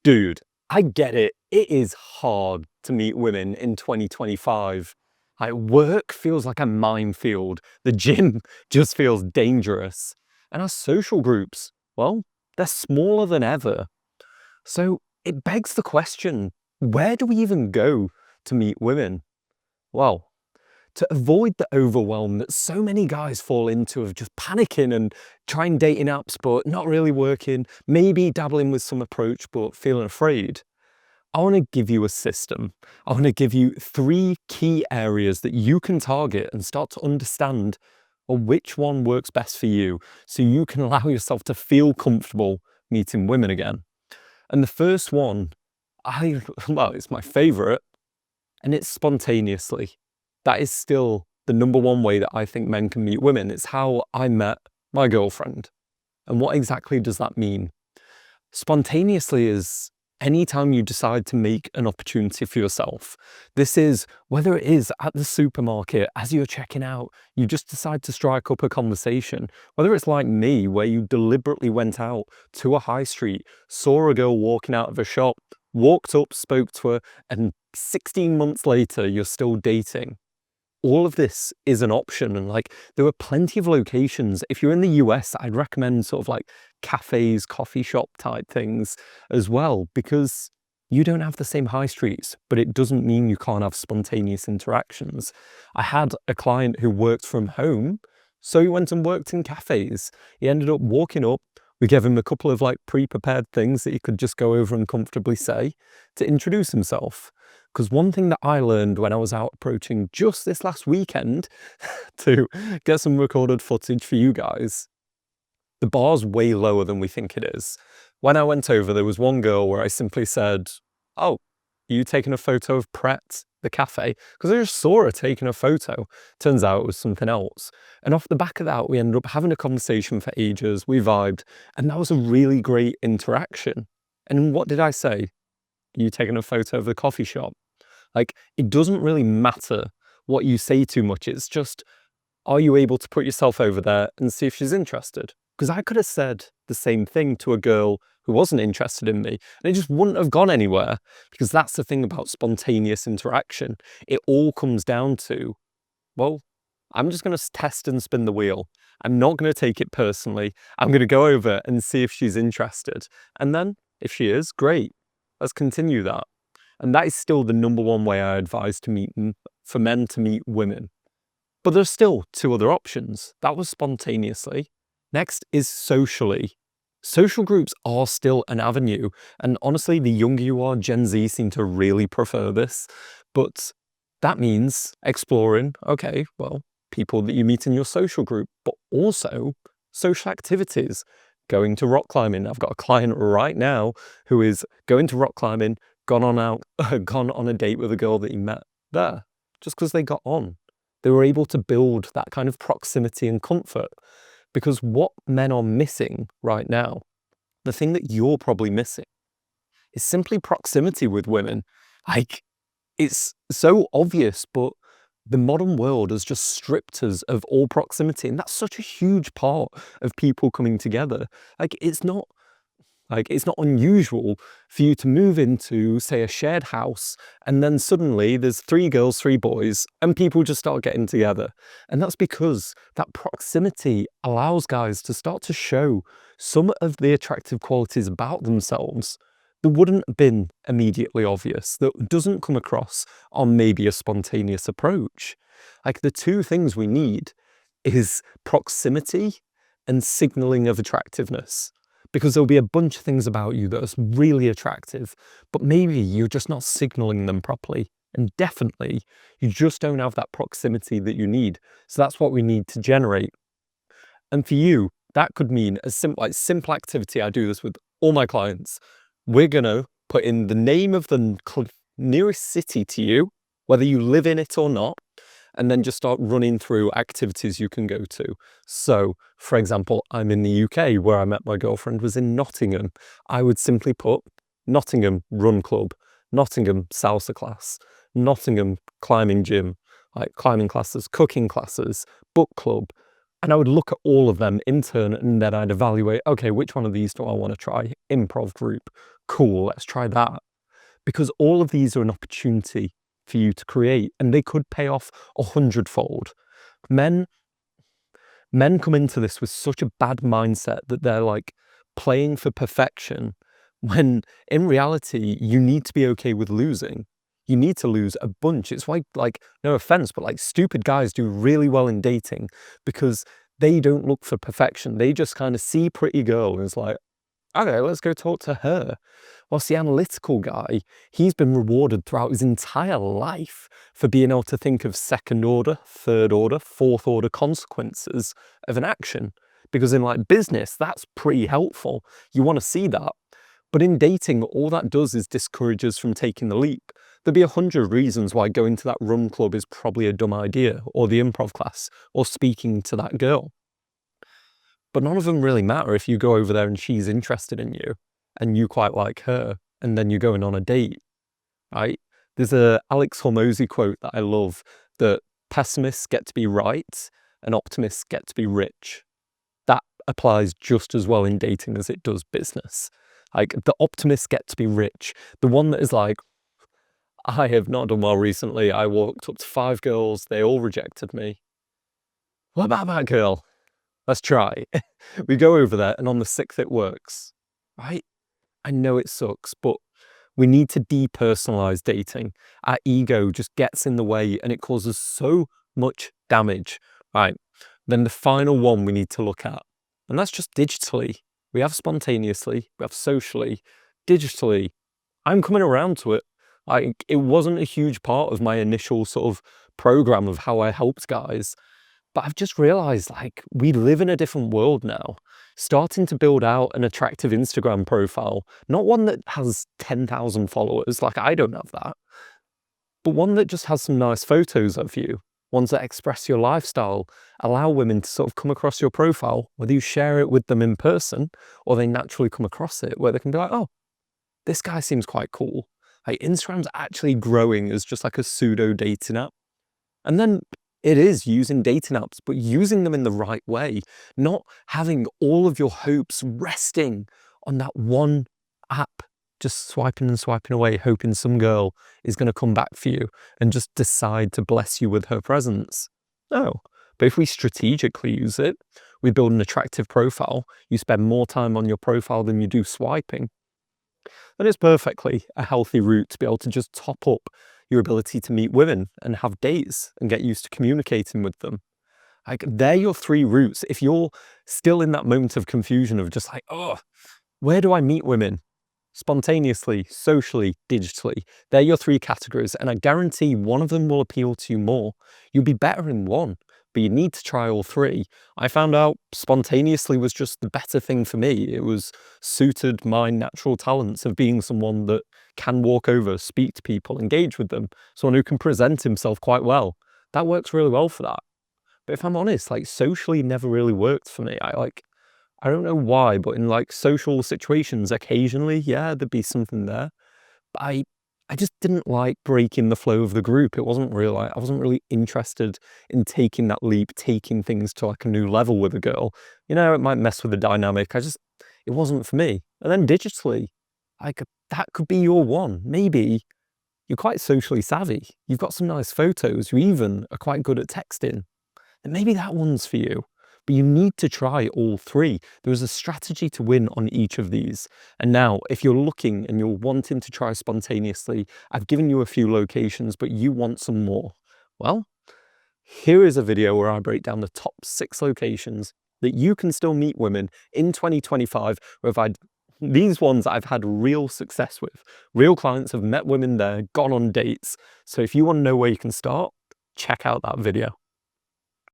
Dude, I get it. It is hard to meet women in 2025. Like, work feels like a minefield. The gym just feels dangerous. And our social groups, well, they're smaller than ever. So it begs the question, where do we even go to meet women? Well, to avoid the overwhelm that so many guys fall into of just panicking and trying dating apps but not really working, maybe dabbling with some approach but feeling afraid, I want to give you a system. I want to give you 3 key areas that you can target and start to understand, well, which one works best for you so you can allow yourself to feel comfortable meeting women again. And the first one, well, it's my favorite, and it's spontaneously. That is still the number one way that I think men can meet women. It's how I met my girlfriend. And what exactly does that mean? Spontaneously is anytime you decide to make an opportunity for yourself. This is whether it is at the supermarket, as you're checking out, you just decide to strike up a conversation. Whether it's like me, where you deliberately went out to a high street, saw a girl walking out of a shop, walked up, spoke to her, and 16 months later, you're still dating. All of this is an option, and like there are plenty of locations. If you're in the US, I'd recommend sort of like cafes, coffee shop type things as well, because you don't have the same high streets, but it doesn't mean you can't have spontaneous interactions. I had a client who worked from home, so he went and worked in cafes. He ended up walking up. We gave him a couple of like pre-prepared things that he could just go over and comfortably say to introduce himself. Because one thing that I learned when I was out approaching just this last weekend to get some recorded footage for you guys, the bar's way lower than we think it is. When I went over, there was one girl where I simply said, "Oh, are you taking a photo of Pret, the cafe?" Because I just saw her taking a photo. Turns out it was something else. And off the back of that, we ended up having a conversation for ages. We vibed, and that was a really great interaction. And what did I say? "Are you taking a photo of the coffee shop?" Like, it doesn't really matter what you say too much. It's just, are you able to put yourself over there and see if she's interested? Because I could have said the same thing to a girl who wasn't interested in me, and it just wouldn't have gone anywhere. Because that's the thing about spontaneous interaction. It all comes down to, well, I'm just going to test and spin the wheel. I'm not going to take it personally. I'm going to go over and see if she's interested. And then, if she is, great. Let's continue that. And that is still the number one way I advise for men to meet women. But there's still 2 other options. That was spontaneously. Next is socially. Social groups are still an avenue. And honestly, the younger you are, Gen Z seem to really prefer this. But that means exploring, okay, well, people that you meet in your social group, but also social activities. Going to rock climbing. I've got a client right now who is going to rock climbing, gone on a date with a girl that he met there, just because they got on. They were able to build that kind of proximity and comfort. Because what men are missing right now, the thing that you're probably missing, is simply proximity with women. Like, it's so obvious, but the modern world has just stripped us of all proximity, and that's such a huge part of people coming together. It's not unusual for you to move into, say, a shared house, and then suddenly there's 3 girls, 3 boys, and people just start getting together. And that's because that proximity allows guys to start to show some of the attractive qualities about themselves that wouldn't have been immediately obvious, that doesn't come across on maybe a spontaneous approach. Like, the 2 things we need is proximity and signaling of attractiveness. Because there'll be a bunch of things about you that are really attractive, but maybe you're just not signaling them properly. And definitely, you just don't have that proximity that you need. So that's what we need to generate. And for you, that could mean a simple activity. I do this with all my clients. We're going to put in the name of the nearest city to you, whether you live in it or not, and then just start running through activities you can go to. So, for example, I'm in the UK, where I met my girlfriend was in Nottingham. I would simply put Nottingham Run Club, Nottingham Salsa class, Nottingham climbing gym, like climbing classes, cooking classes, book club, And I would look at all of them in turn, and then I'd evaluate, okay, which one of these do I want to try? Improv group. Cool, let's try that. Because all of these are an opportunity for you to create, and they could pay off 100-fold. Men come into this with such a bad mindset that they're like playing for perfection, when in reality, you need to be okay with losing. You need to lose a bunch. It's why, like, no offense, but like stupid guys do really well in dating because they don't look for perfection. They just kind of see pretty girl and it's like, okay, let's go talk to her. Whilst the analytical guy, he's been rewarded throughout his entire life for being able to think of second order, third order, fourth order consequences of an action. Because in like business, that's pretty helpful. You want to see that. But in dating, all that does is discourage us from taking the leap. There'd be 100 reasons why going to that rum club is probably a dumb idea, or the improv class, or speaking to that girl. But none of them really matter if you go over there and she's interested in you and you quite like her, and then you're going on a date, right? There's a Alex Hormozy quote that I love, that pessimists get to be right and optimists get to be rich. That applies just as well in dating as it does business. Like, the optimists get to be rich. The one that is like, I have not done well recently. I walked up to 5 girls. They all rejected me. What about that girl? Let's try. We go over there and on the 6th it works, right? I know it sucks, but we need to depersonalize dating. Our ego just gets in the way and it causes so much damage, right? Then the final one we need to look at, and that's just digitally. We have spontaneously, we have socially, digitally. I'm coming around to it. Like, it wasn't a huge part of my initial sort of program of how I helped guys. But I've just realized, like, we live in a different world now. Starting to build out an attractive Instagram profile, not one that has 10,000 followers, like I don't have that, but one that just has some nice photos of you, ones that express your lifestyle, allow women to sort of come across your profile, whether you share it with them in person or they naturally come across it, where they can be like, oh, this guy seems quite cool. Like, Instagram's actually growing as just like a pseudo dating app. And then it is using dating apps, but using them in the right way, not having all of your hopes resting on that one app, just swiping and swiping away, hoping some girl is going to come back for you and just decide to bless you with her presence. No. But if we strategically use it, we build an attractive profile, you spend more time on your profile than you do swiping, then it's perfectly a healthy route to be able to just top up your ability to meet women and have dates and get used to communicating with them. Like, they're your 3 routes. If you're still in that moment of confusion of just like, oh, where do I meet women? Spontaneously, socially, digitally. They're your 3 categories, and I guarantee one of them will appeal to you more. You'll be better in one, but you need to try all 3. I found out spontaneously was just the better thing for me. It was suited my natural talents of being someone that can walk over, speak to people, engage with them, someone who can present himself quite well. That works really well for that. But if I'm honest, like, socially never really worked for me. I don't know why, but in like social situations, occasionally, yeah, there'd be something there. But I just didn't like breaking the flow of the group. It wasn't real. I wasn't really interested in taking that leap, taking things to like a new level with a girl. You know, it might mess with the dynamic. It wasn't for me. And then digitally, like, that could be your one. Maybe you're quite socially savvy. You've got some nice photos. You even are quite good at texting. And maybe that one's for you. But you need to try all 3. There is a strategy to win on each of these. And now, if you're looking and you're wanting to try spontaneously, I've given you a few locations, but you want some more. Well, here is a video where I break down the top 6 locations that you can still meet women in 2025, these ones I've had real success with. Real clients have met women there, gone on dates. So if you want to know where you can start, check out that video.